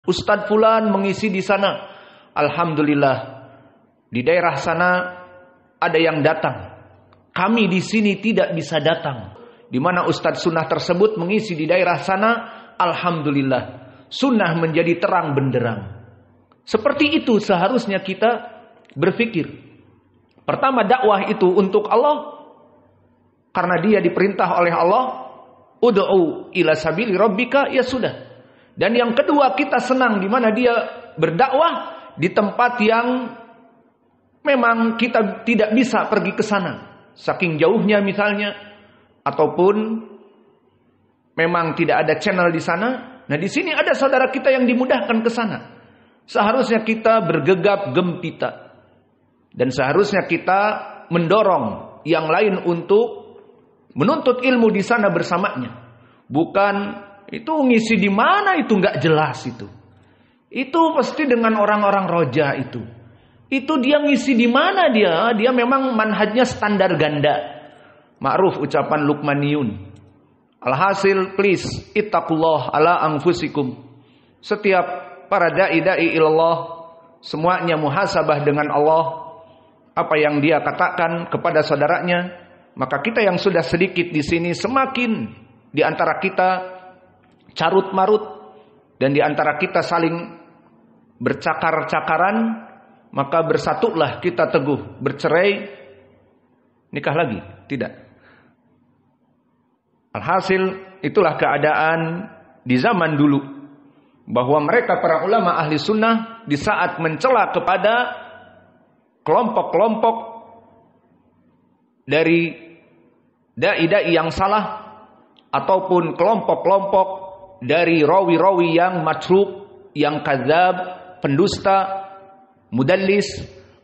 Ustadz fulan mengisi di sana. Alhamdulillah, di daerah sana ada yang datang. Kami di sini tidak bisa datang. Di mana ustadz sunnah tersebut mengisi di daerah sana, alhamdulillah, sunnah menjadi terang benderang. Seperti itu seharusnya kita berpikir. Pertama, dakwah itu untuk Allah, karena dia diperintah oleh Allah, ud'u ila sabili rabbika, ya sudah. Dan yang kedua, kita senang di mana dia berdakwah di tempat yang memang kita tidak bisa pergi ke sana, saking jauhnya misalnya, ataupun memang tidak ada channel di sana. Nah, di sini ada saudara kita yang dimudahkan ke sana. Seharusnya kita bergegap gempita dan seharusnya kita mendorong yang lain untuk menuntut ilmu di sana bersamanya. Bukan itu ngisi di mana, itu nggak jelas itu. Itu pasti dengan orang-orang roja itu. Itu dia ngisi di mana dia? Dia memang manhajnya standar ganda. Ma'ruf ucapan Luqmaniyun. Alhasil, please ittaqullah ala anfusikum. Setiap para dai ilallah semuanya muhasabah dengan Allah. Apa yang dia katakan kepada saudaranya, maka kita yang sudah sedikit di sini semakin di antara kita carut marut dan di antara kita saling bercakar-cakaran, maka bersatulah kita teguh. Bercerai, nikah lagi? Tidak. Alhasil, itulah keadaan di zaman dulu, bahwa mereka para ulama ahli sunnah di saat mencela kepada kelompok-kelompok dari dai-dai yang salah, ataupun kelompok-kelompok dari rawi-rawi yang matruk, yang kadzab, pendusta, mudallis,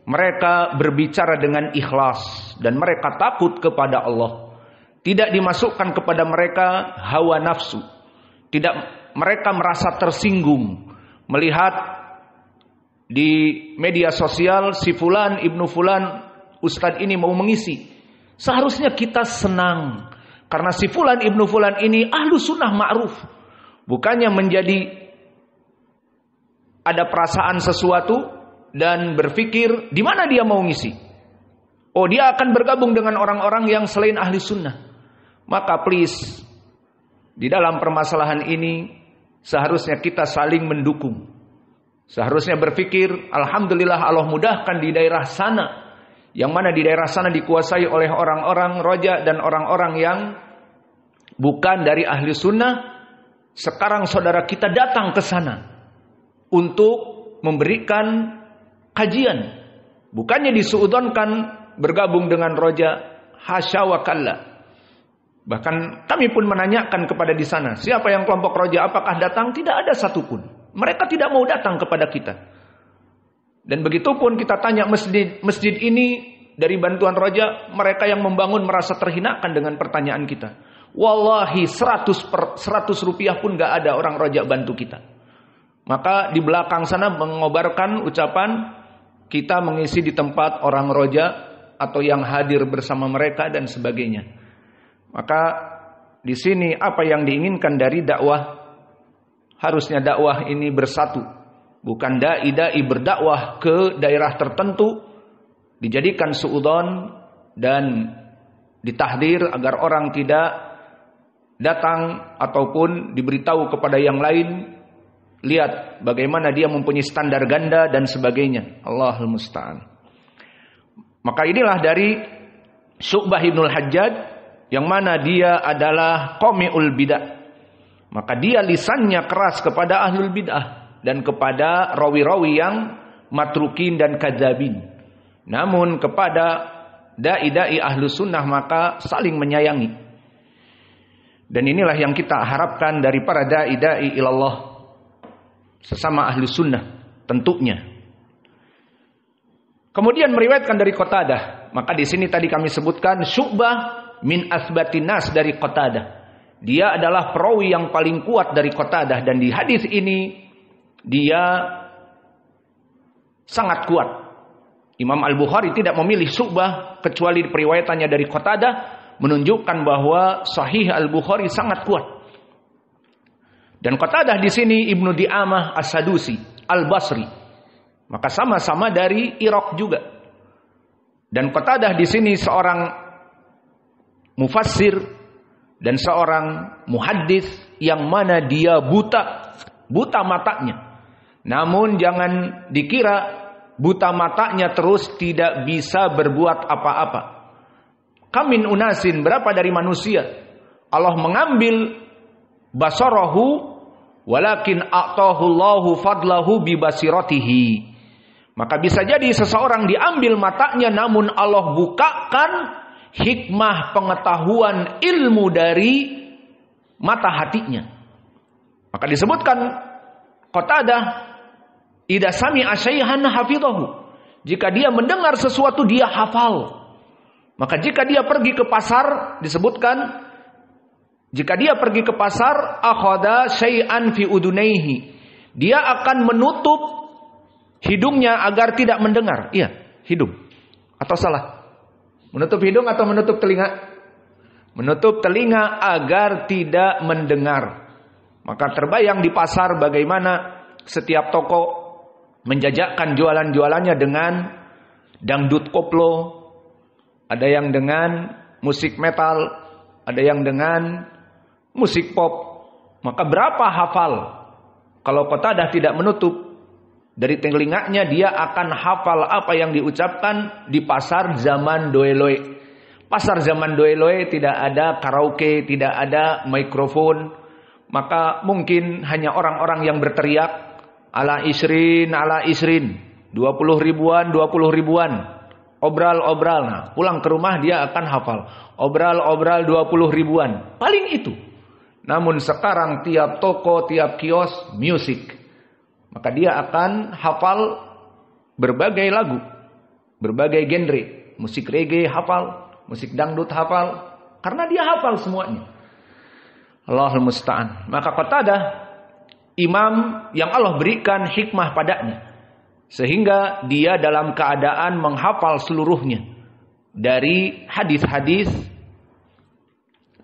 mereka berbicara dengan ikhlas dan mereka takut kepada Allah. Tidak dimasukkan kepada mereka hawa nafsu. Tidak mereka merasa tersinggung melihat di media sosial si fulan ibnu fulan ustadz ini mau mengisi. Seharusnya kita senang karena si fulan ibnu fulan ini ahlu sunnah ma'ruf. Bukannya menjadi ada perasaan sesuatu dan berpikir di mana dia mau ngisi. Oh, dia akan bergabung dengan orang-orang yang selain ahli sunnah. Maka please, di dalam permasalahan ini seharusnya kita saling mendukung. Seharusnya berpikir, alhamdulillah Allah mudahkan di daerah sana, yang mana di daerah sana dikuasai oleh orang-orang roja dan orang-orang yang bukan dari ahli sunnah. Sekarang saudara kita datang ke sana untuk memberikan kajian. Bukannya disuudonkan bergabung dengan roja, hasya wa kalla. Bahkan kami pun menanyakan kepada di sana, siapa yang kelompok roja, apakah datang? Tidak ada satupun. Mereka tidak mau datang kepada kita. Dan begitu pun kita tanya masjid ini dari bantuan roja, mereka yang membangun merasa terhinakan dengan pertanyaan kita. Wallahi 100 rupiah pun gak ada orang roja bantu kita. Maka di belakang sana mengobarkan ucapan kita mengisi di tempat orang roja atau yang hadir bersama mereka dan sebagainya. Maka di sini apa yang diinginkan dari dakwah, harusnya dakwah ini bersatu. Bukan dai-dai berdakwah ke daerah tertentu dijadikan suudon dan ditahdir agar orang tidak datang ataupun diberitahu kepada yang lain. Lihat bagaimana dia mempunyai standar ganda dan sebagainya. Allahul musta'an. Maka inilah dari Syu'bah ibnul Hajjaj, yang mana dia adalah qami'ul bid'ah. Maka dia lisannya keras kepada ahlul bid'ah dan kepada rawi-rawi yang matrukin dan kadzabin. Namun kepada dai-dai ahlu sunnah maka saling menyayangi. Dan inilah yang kita harapkan dari para dai-dai ilallah, sesama ahli sunnah tentunya. Kemudian meriwayatkan dari Qatadah. Maka di sini tadi kami sebutkan Syu'bah min asbatin nas dari Qatadah. Dia adalah perawi yang paling kuat dari Qatadah, dan di hadis ini dia sangat kuat. Imam Al-Bukhari tidak memilih Syu'bah kecuali periwayatannya dari Qatadah, menunjukkan bahwa Sahih Al-Bukhari sangat kuat. Dan Qatadah di sini Ibnu Di'amah As-Sadusi Al-Basri. Maka sama-sama dari Irak juga. Dan Qatadah di sini seorang mufassir dan seorang muhaddits yang mana dia buta matanya. Namun jangan dikira buta matanya terus tidak bisa berbuat apa-apa. Kamin unasin, berapa dari manusia Allah mengambil basarahu walakin a'tahu Allahu fadlahu bi basiratihi. Maka bisa jadi seseorang diambil matanya namun Allah bukakan hikmah pengetahuan ilmu dari mata hatinya. Maka disebutkan Qatadah idza sami'a syai'an hafidhahu. Jika dia mendengar sesuatu dia hafal. Maka jika dia pergi ke pasar disebutkan jika dia pergi ke pasar, akhadha syai'an fi udunaihi. Dia akan menutup hidungnya agar tidak mendengar. Iya, hidung. Atau salah? Menutup hidung atau menutup telinga? Menutup telinga agar tidak mendengar. Maka terbayang di pasar bagaimana setiap toko menjajakkan jualan-jualannya dengan dangdut koplo. Ada yang dengan musik metal. Ada yang dengan musik pop. Maka berapa hafal? Kalau Qatadah tidak menutup dari telinganya, dia akan hafal apa yang diucapkan di pasar zaman Doeloe. Pasar zaman Doeloe tidak ada karaoke, tidak ada mikrofon. Maka mungkin hanya orang-orang yang berteriak ala isrin, 20 ribuan. Obral. Nah, pulang ke rumah dia akan hafal. Obral 20 ribuan. Paling itu. Namun sekarang tiap toko, tiap kios, musik. Maka dia akan hafal berbagai lagu. Berbagai genre. Musik reggae hafal. Musik dangdut hafal. Karena dia hafal semuanya. Allahul musta'an. Maka Qatadah, imam yang Allah berikan hikmah padanya. Sehingga dia dalam keadaan menghafal seluruhnya. Dari hadis-hadis.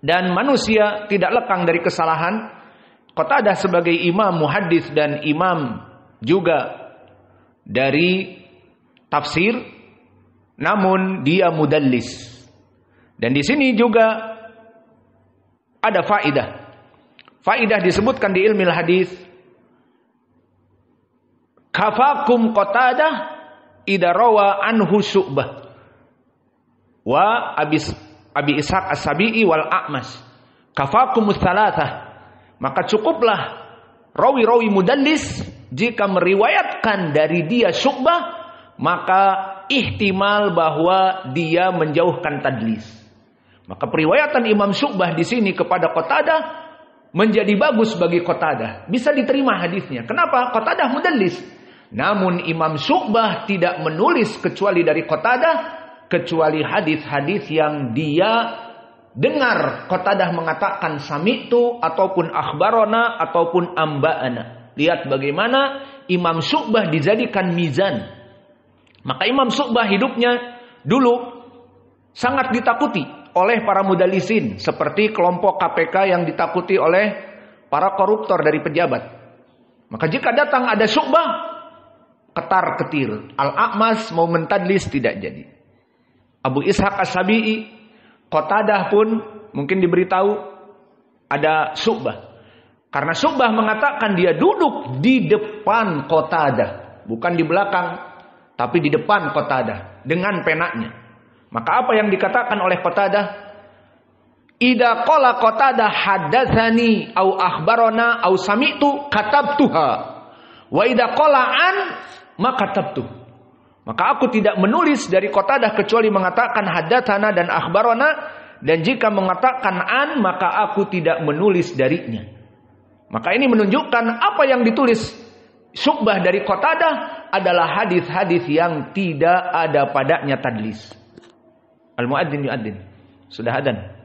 Dan manusia tidak lekang dari kesalahan. Qatadah sebagai imam muhaddits dan imam juga dari tafsir, namun dia mudallis. Dan di sini juga ada faidah. Faidah disebutkan di ilmu hadis. Kafakum Qatadah idza rawa anhu Syu'bah wa Abi Ishaq As-Sabi'i wal A'mas. Kafakumus thalathah. Maka cukuplah rawi-rawi mudallis jika meriwayatkan dari dia Syu'bah, maka ihtimal bahwa dia menjauhkan tadlis. Maka periwayatan Imam Syu'bah di sini kepada Qatadah menjadi bagus bagi Qatadah. Bisa diterima hadisnya. Kenapa? Qatadah mudallis. Namun Imam Syu'bah tidak menulis kecuali dari Qatadah, kecuali hadis-hadis yang dia dengar. Qatadah mengatakan sami'tu ataupun akhbarona ataupun amba'ana. Lihat bagaimana Imam Syu'bah dijadikan mizan. Maka Imam Syu'bah hidupnya dulu sangat ditakuti oleh para mudallisin, seperti kelompok KPK yang ditakuti oleh para koruptor dari pejabat. Maka jika datang ada Syu'bah, ketar-ketir. Al-A'mas mau mentadlis tidak jadi. Abu Ishaq As-Sabi'i, Qatadah pun mungkin diberitahu ada Syu'bah. Karena Syu'bah mengatakan dia duduk di depan Qatadah, bukan di belakang, tapi di depan Qatadah dengan penanya. Maka apa yang dikatakan oleh Qatadah? Idza qala Qatadah haddatsani au akhbarana au sami'tu katabtuha. Wa idza qala an maka katabtu. Maka aku tidak menulis dari Qatadah kecuali mengatakan haddatsana dan akhbarana, dan jika mengatakan an maka aku tidak menulis darinya. Maka ini menunjukkan apa yang ditulis Syu'bah dari Qatadah adalah hadis-hadis yang tidak ada padanya tadlis. Al-muadzin yu'adzin. Sudah adzan.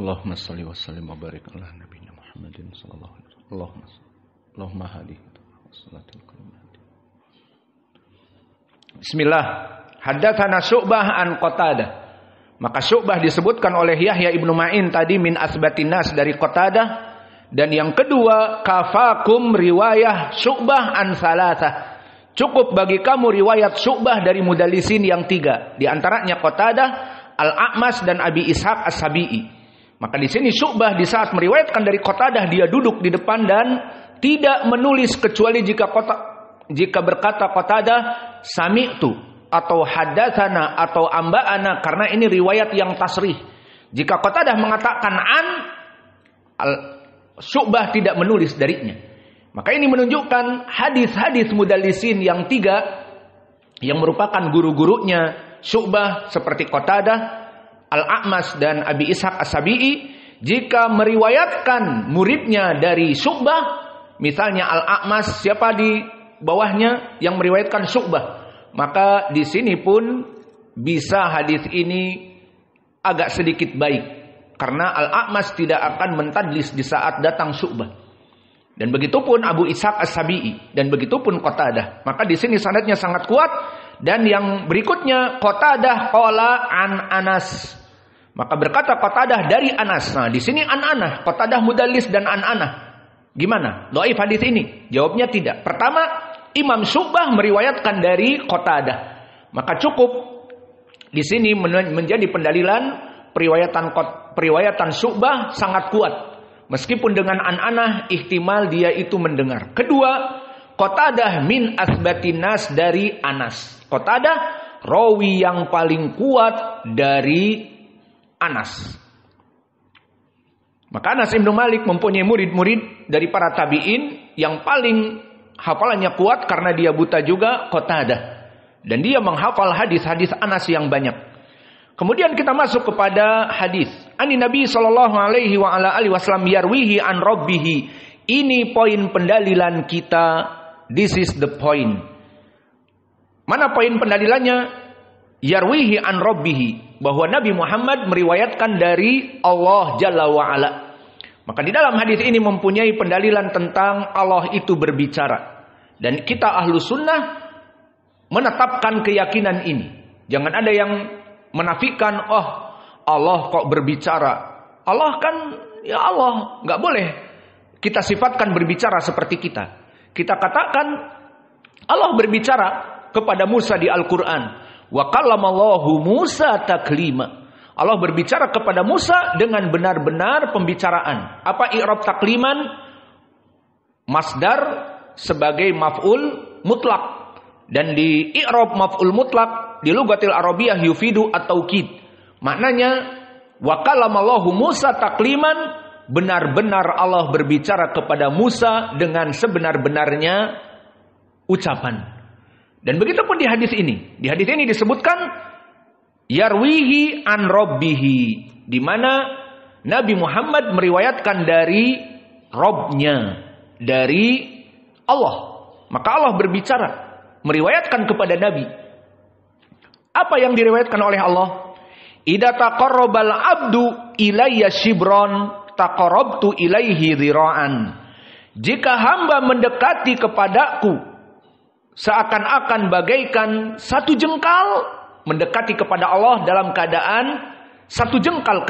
Allahumma salli wa sallim wa barik ala nabiyina Muhammadin sallallahu alaihi wasallam. Allahumma hadi. Bismillah. Haddatsana Syu'bah an Qatadah. Maka Syu'bah disebutkan oleh Yahya ibnu Ma'in tadi min asbatin nas dari Qatadah. Dan yang kedua, kafakum riwayah Syu'bah an salatah. Cukup bagi kamu riwayat Syu'bah dari mudallisin yang 3. Di antaranya Qatadah, Al-A'mas dan Abi Ishaq As-Sabi'i. Maka di sini Syu'bah di saat meriwayatkan dari Qatadah dia duduk di depan dan tidak menulis kecuali jika berkata Qatadah sami'tu atau haddatsana atau amba'ana, karena ini riwayat yang tasrih. Jika Qatadah mengatakan an, Syu'bah tidak menulis darinya. Maka ini menunjukkan hadis-hadis mudallisin yang 3 yang merupakan guru-gurunya Syu'bah seperti Qatadah, Al-A'mas dan Abi Ishaq As-Sabi'i, jika meriwayatkan muridnya dari Syu'bah, misalnya Al-A'mas, siapa di bawahnya yang meriwayatkan Syu'bah, maka di sini pun bisa hadis ini agak sedikit baik, karena Al-A'mas tidak akan mentadlis di saat datang Syu'bah. Dan begitupun Abu Ishaq As-Sabi'i, dan begitupun Qatadah. Maka di sini sanadnya sangat kuat. Dan yang berikutnya Qatadah qala an Anas. Maka berkata Qatadah dari Anas. Nah, di sini an-anah, Qatadah mudallis dan an-anah. Gimana? Dhaif hadis ini? Jawabnya tidak. Pertama, Imam Syu'bah meriwayatkan dari Qatadah. Maka cukup di sini menjadi pendalilan periwayatan Syu'bah sangat kuat. Meskipun dengan an-anah ihtimal dia itu mendengar. Kedua, Qatadah min asbatin nas dari Anas. Qatadah rawi yang paling kuat dari Anas. Maka Anas Ibnu Malik mempunyai murid-murid dari para tabi'in yang paling hafalannya kuat karena dia buta juga, Qatadah. Dan dia menghafal hadis-hadis Anas yang banyak. Kemudian kita masuk kepada hadis. Ani Nabi sallallahu alaihi wa ala alihi wasallam yarwihi an rabbihi. Ini poin pendalilan kita. This is the point. Mana poin pendalilannya? Yarwihi an rabbihi, bahwa Nabi Muhammad meriwayatkan dari Allah Jalla wa Ala. Maka di dalam hadis ini mempunyai pendalilan tentang Allah itu berbicara. Dan kita ahlu sunnah menetapkan keyakinan ini. Jangan ada yang menafikan, oh Allah kok berbicara. Allah kan ya Allah, nggak boleh kita sifatkan berbicara seperti kita. Kita katakan Allah berbicara kepada Musa di Al-Quran. Wa kallamallahu Musa taklima. Allah berbicara kepada Musa dengan benar-benar pembicaraan. Apa i'rab takliman? Masdar sebagai maf'ul mutlak. Dan di i'rab maf'ul mutlak di lugatil arabiyah yufidu at-taukid. Maknanya wa kallamallahu Musa takliman, benar-benar Allah berbicara kepada Musa dengan sebenar-benarnya ucapan. Dan begitu pun di hadis ini. Di hadis ini disebutkan yarwihi an rabbihi, di mana Nabi Muhammad meriwayatkan dari Rabb-nya, dari Allah. Maka Allah berbicara, meriwayatkan kepada Nabi. Apa yang diriwayatkan oleh Allah? Idza taqarrabal abdu ilayya shibran taqarrabtu ilaihi dhira'an. Jika hamba mendekati kepadaku seakan-akan bagaikan satu jengkal, mendekati kepada Allah dalam keadaan satu jengkal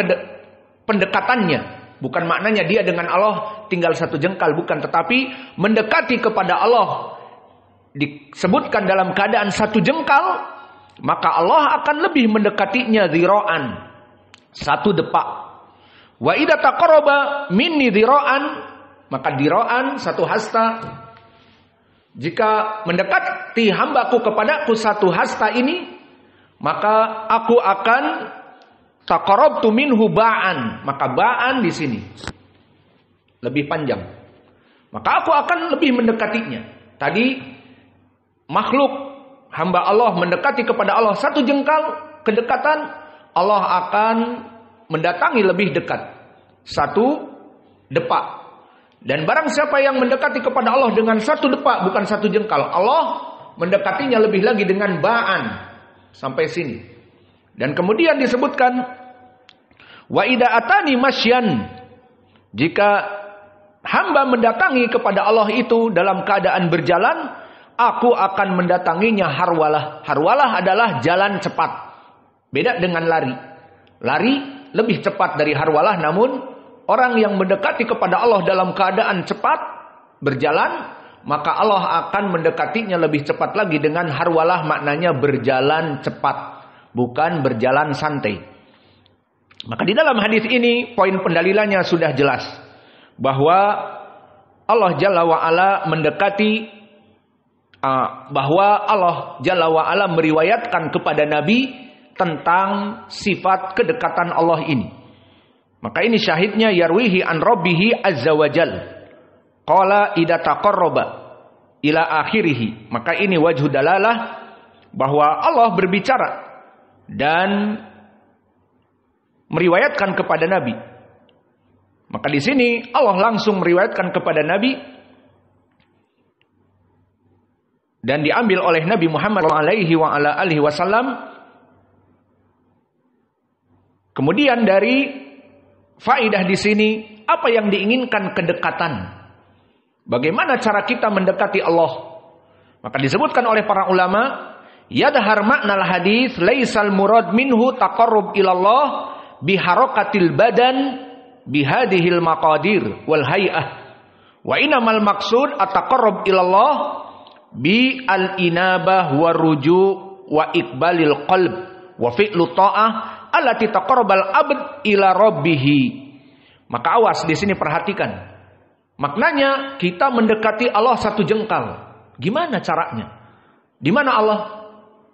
pendekatannya. Bukan maknanya dia dengan Allah tinggal satu jengkal, bukan. Tetapi mendekati kepada Allah disebutkan dalam keadaan satu jengkal, maka Allah akan lebih mendekatinya dhira'an, satu depak. Wa idza taqarraba minni dhira'an, maka dhira'an satu hasta. Jika mendekati hambaku kepadaku satu hasta ini, maka aku akan taqarrabtu minhu ba'an. Maka ba'an di sini lebih panjang. Maka aku akan lebih mendekatinya. Tadi makhluk hamba Allah mendekati kepada Allah satu jengkal kedekatan, Allah akan mendatangi lebih dekat satu depak. Dan barang siapa yang mendekati kepada Allah dengan satu depak, bukan satu jengkal, Allah mendekatinya lebih lagi dengan ba'an. Sampai sini. Dan kemudian disebutkan Wa idza atani masyan, jika hamba mendatangi kepada Allah itu dalam keadaan berjalan, aku akan mendatanginya harwalah. Harwalah adalah jalan cepat. Beda dengan lari. Lari lebih cepat dari harwalah, namun orang yang mendekati kepada Allah dalam keadaan cepat berjalan, maka Allah akan mendekatinya lebih cepat lagi dengan harwalah, maknanya berjalan cepat, bukan berjalan santai. Maka di dalam hadis ini poin pendalilannya sudah jelas bahwa Allah Jalla wa Ala mendekati, bahwa Allah Jalla wa Ala meriwayatkan kepada Nabi tentang sifat kedekatan Allah ini. Maka ini syahidnya yarwihi an rabbihi azza wa jal. Qala idza taqarraba ila akhirih. Maka ini wajhu dalalah bahwa Allah berbicara dan meriwayatkan kepada Nabi. Maka di sini Allah langsung meriwayatkan kepada Nabi dan diambil oleh Nabi Muhammad alaihi wa ala alihi wasallam. Kemudian dari faidah di sini, apa yang diinginkan kedekatan? Bagaimana cara kita mendekati Allah? Maka disebutkan oleh para ulama, yadhar maknal hadis laisal murad minhu taqarrub ilallah biharakatil badan bihadihil maqadir wal hay'ah, wa inamal maqsud at-taqarrub ilallah bi al-inabah wa ruju' wa iqbalil qalb wa fi'lu ta'ah allati taqarrabal abd ila rabbih. Maka awas di sini, perhatikan. Maknanya kita mendekati Allah satu jengkal. Gimana caranya? Di mana Allah?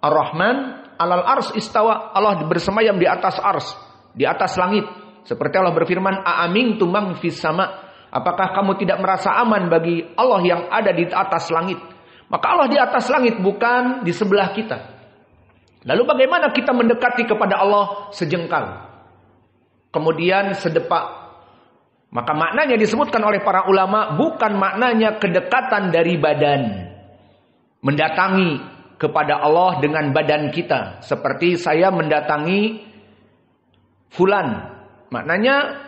Ar-Rahman alal ars istawa. Allah bersemayam di atas ars, di atas langit. Seperti Allah berfirman, a'amintum man fis sama. Apakah kamu tidak merasa aman bagi Allah yang ada di atas langit? Maka Allah di atas langit, bukan di sebelah kita. Lalu bagaimana kita mendekati kepada Allah sejengkal, kemudian sedepak? Maka maknanya disebutkan oleh para ulama, bukan maknanya kedekatan dari badan, mendatangi kepada Allah dengan badan kita. Seperti saya mendatangi fulan, maknanya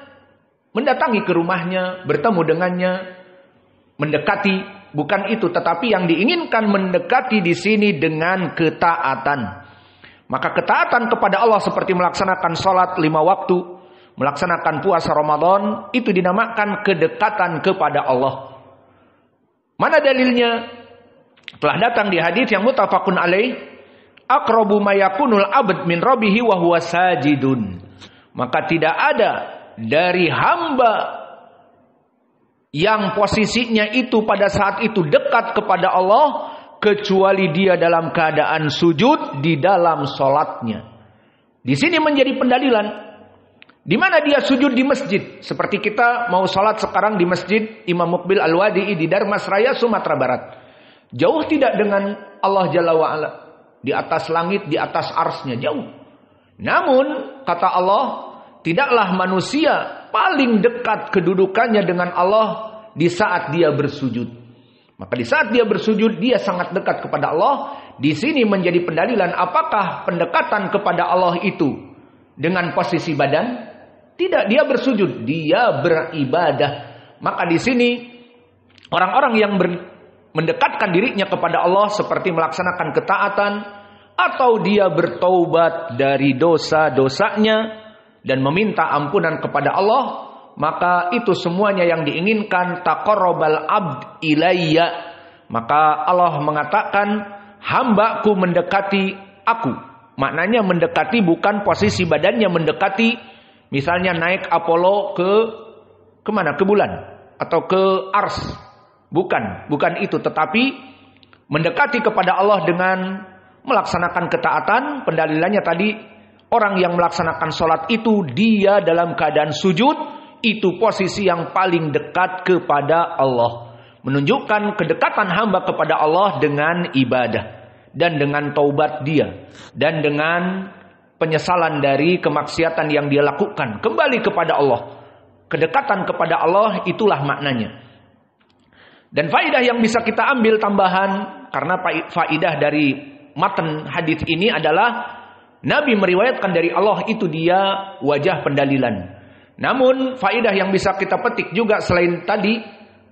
mendatangi ke rumahnya, bertemu dengannya, mendekati. Bukan itu, tetapi yang diinginkan mendekati di sini dengan ketaatan. Maka ketaatan kepada Allah seperti melaksanakan sholat 5 waktu, melaksanakan puasa Ramadan, itu dinamakan kedekatan kepada Allah. Mana dalilnya? Telah datang di hadis yang muttafaqun alaih, aqrabu ma yakunul abd min rabbihi wa huwa sajidun. Maka tidak ada dari hamba yang posisinya itu pada saat itu dekat kepada Allah kecuali dia dalam keadaan sujud di dalam sholatnya. Di sini menjadi pendalilan. Di mana dia sujud? Di masjid. Seperti kita mau sholat sekarang di masjid Imam Muqbil Al-Wadi'i di Darmasraya, Sumatera Barat. Jauh tidak dengan Allah Jalla wa'ala? Di atas langit, di atas arsnya, jauh. Namun kata Allah, tidaklah manusia paling dekat kedudukannya dengan Allah di saat dia bersujud. Maka di saat dia bersujud, dia sangat dekat kepada Allah. Di sini menjadi pendalilan apakah pendekatan kepada Allah itu dengan posisi badan? Tidak, dia bersujud, dia beribadah. Maka di sini orang-orang yang mendekatkan dirinya kepada Allah seperti melaksanakan ketaatan, atau dia bertaubat dari dosa-dosanya dan meminta ampunan kepada Allah, maka itu semuanya yang diinginkan taqarrabal abd ilayya. Maka Allah mengatakan, hambaku mendekati aku. Maknanya mendekati bukan posisi badannya mendekati, misalnya naik Apollo ke mana? Ke bulan atau ke Ars. Bukan itu, tetapi mendekati kepada Allah dengan melaksanakan ketaatan. Pendalilannya tadi, orang yang melaksanakan sholat itu dia dalam keadaan sujud, itu posisi yang paling dekat kepada Allah. Menunjukkan kedekatan hamba kepada Allah dengan ibadah dan dengan taubat dia dan dengan penyesalan dari kemaksiatan yang dia lakukan, kembali kepada Allah. Kedekatan kepada Allah itulah maknanya. Dan faidah yang bisa kita ambil tambahan, karena faidah dari matan hadis ini adalah Nabi meriwayatkan dari Allah, itu dia wajah pendalilan. Namun faedah yang bisa kita petik juga selain tadi,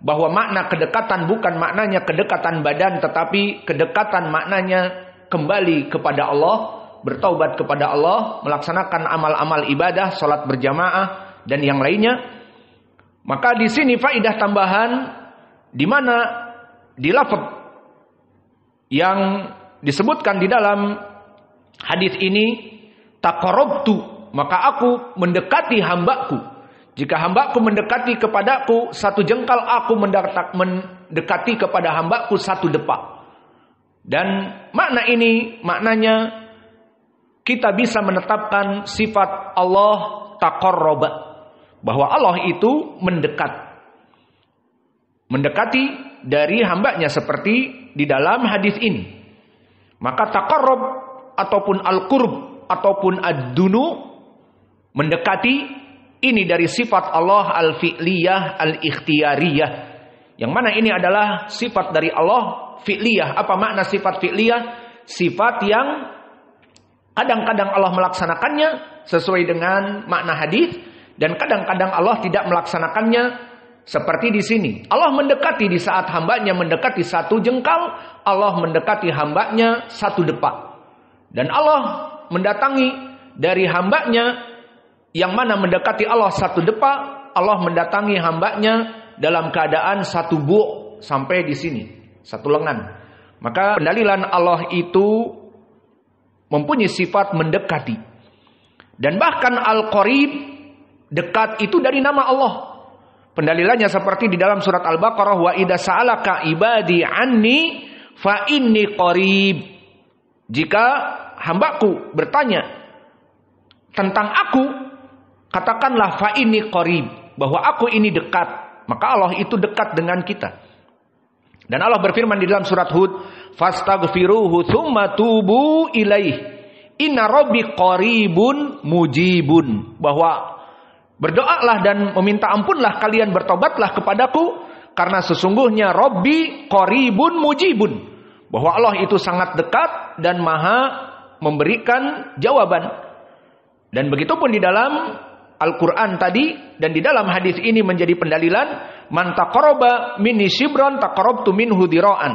bahwa makna kedekatan bukan maknanya kedekatan badan, tetapi kedekatan maknanya kembali kepada Allah, bertaubat kepada Allah, melaksanakan amal-amal ibadah, salat berjamaah dan yang lainnya. Maka di sini faedah tambahan, di mana di lafaz yang disebutkan di dalam hadis ini, taqarrabtu, maka aku mendekati hambaku. Jika hambaku mendekati kepadaku 1 jengkal, aku mendekati kepada hambaku 1 depak. Dan makna ini maknanya kita bisa menetapkan sifat Allah taqarraba, bahwa Allah itu mendekati dari hambanya seperti di dalam hadis ini. Maka taqarrub ataupun al-qurb ataupun ad-dunu, mendekati, ini dari sifat Allah al-fi'liyah al-ikhtiyariyah, yang mana ini adalah sifat dari Allah fi'liyah. Apa makna sifat fi'liyah? Sifat yang kadang-kadang Allah melaksanakannya sesuai dengan makna hadis, dan kadang-kadang Allah tidak melaksanakannya. Seperti di sini, Allah mendekati di saat hambanya mendekati 1 jengkal, Allah mendekati hambanya 1 depak. Dan Allah mendatangi dari hambanya, yang mana mendekati Allah 1 depak, Allah mendatangi hambanya dalam keadaan 1 bu' sampai di sini, 1 lengan. Maka pendalilan Allah itu mempunyai sifat mendekati. Dan bahkan al-qarib, dekat, itu dari nama Allah. Pendalilannya seperti di dalam surat Al-Baqarah, wa idza sa'alaka ibadi anni fa inni qarib. Jika hambaku bertanya tentang aku, katakanlah fa inni qarib, bahwa aku ini dekat. Maka Allah itu dekat dengan kita. Dan Allah berfirman di dalam surat Hud, fastaghfiruhu tsumma tubu ilaih inna rabbi qaribun mujibun, bahwa berdoalah dan meminta ampunlah kalian, bertobatlah kepadaku, karena sesungguhnya Rabbi qaribun mujibun, bahwa Allah itu sangat dekat dan maha memberikan jawaban. Dan begitupun di dalam Al-Quran tadi, dan di dalam hadis ini menjadi pendalilan, man taqarraba minni shibran taqarrabtu minhu dira'an,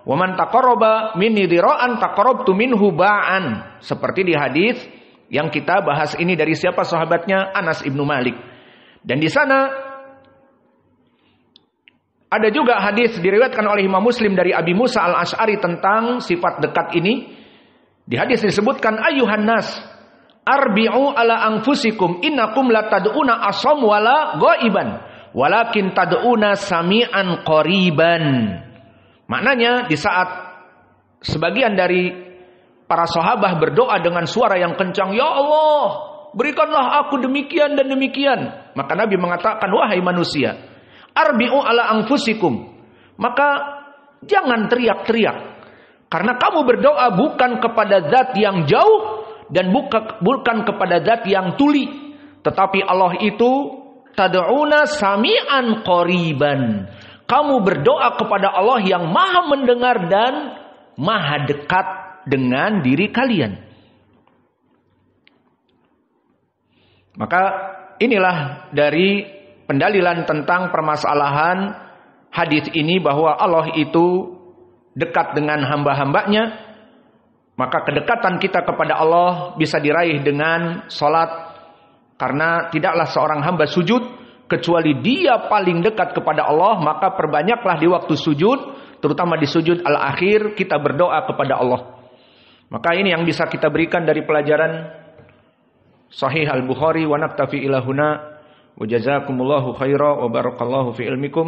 wa man taqarraba minni dira'an taqarrabtu minhu ba'an. Seperti di hadis yang kita bahas ini, dari siapa sahabatnya? Anas ibnu Malik. Dan di sana ada juga hadis diriwayatkan oleh Imam Muslim dari Abi Musa al-Asy'ari tentang sifat dekat ini. Di hadis disebutkan, ayuhan nas arbi'u ala anfusikum innakum la tad'una asam wala ghaiban walakin tad'una sami'an qariban. Maknanya, di saat sebagian dari para sahabat berdoa dengan suara yang kencang, ya Allah, berikanlah aku demikian dan demikian. Maka Nabi mengatakan, wahai manusia, arbi'u ala anfusikum, maka jangan teriak-teriak, karena kamu berdoa bukan kepada zat yang jauh dan bukan kepada zat yang tuli, tetapi Allah itu tad'una sami'an qariban. Kamu berdoa kepada Allah yang maha mendengar dan maha dekat dengan diri kalian. Maka inilah dari pendalilan tentang permasalahan hadis ini, bahwa Allah itu dekat dengan hamba-hambanya. Maka kedekatan kita kepada Allah bisa diraih dengan salat, karena tidaklah seorang hamba sujud kecuali dia paling dekat kepada Allah. Maka perbanyaklah di waktu sujud, terutama di sujud al-akhir, kita berdoa kepada Allah. Maka ini yang bisa kita berikan dari pelajaran Sahih Al-Bukhari. Wa naktafi ila huna wa jazakumullahu khaira wa barakallahu fi ilmikum.